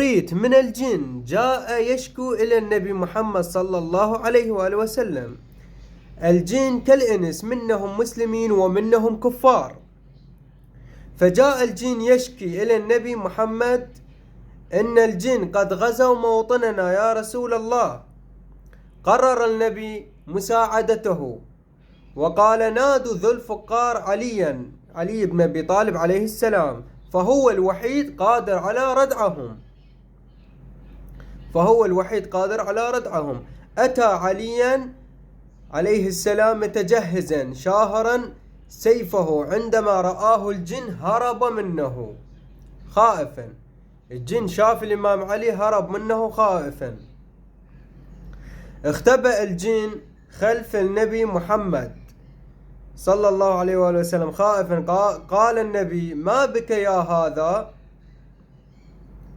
عفريت من الجن جاء يشكو إلى النبي محمد صلى الله عليه وآله وسلم. الجن كالإنس، منهم مسلمين ومنهم كفار. فجاء الجن يشكي إلى النبي محمد إن الجن قد غزوا موطننا يا رسول الله. قرر النبي مساعدته وقال: نادوا ذو الفقار علي بن أبي طالب عليه السلام، فهو الوحيد قادر على ردعهم. أتى عليا عليه السلام متجهزا شاهرا سيفه، عندما رآه الجن هرب منه خائفا. الجن شاف الإمام علي هرب منه خائفا. اختبأ الجن خلف النبي محمد صلى الله عليه وآله وسلم خائفا. قال النبي: ما بك يا هذا؟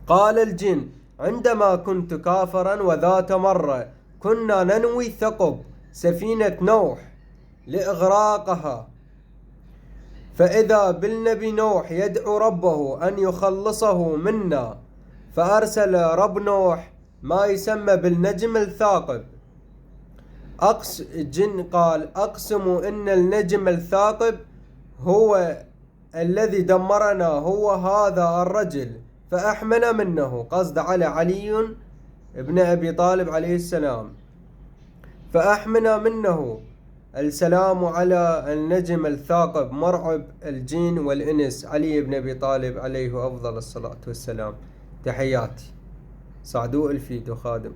قال الجن: عندما كنت كافرا وذات مرة كنا ننوي ثقب سفينة نوح لإغراقها، فإذا بالنبي نوح يدعو ربه أن يخلصه منا، فأرسل رب نوح ما يسمى بالنجم الثاقب. الجن قال: أقسم إن النجم الثاقب هو الذي دمرنا، هو هذا الرجل، فأحمنا منه. قصد على علي ابن أبي طالب عليه السلام. فأحمنا منه. السلام على النجم الثاقب مرعب الجن والإنس، علي بن أبي طالب عليه أفضل الصلاة والسلام. تحياتي. سعدو الفيدو خادم.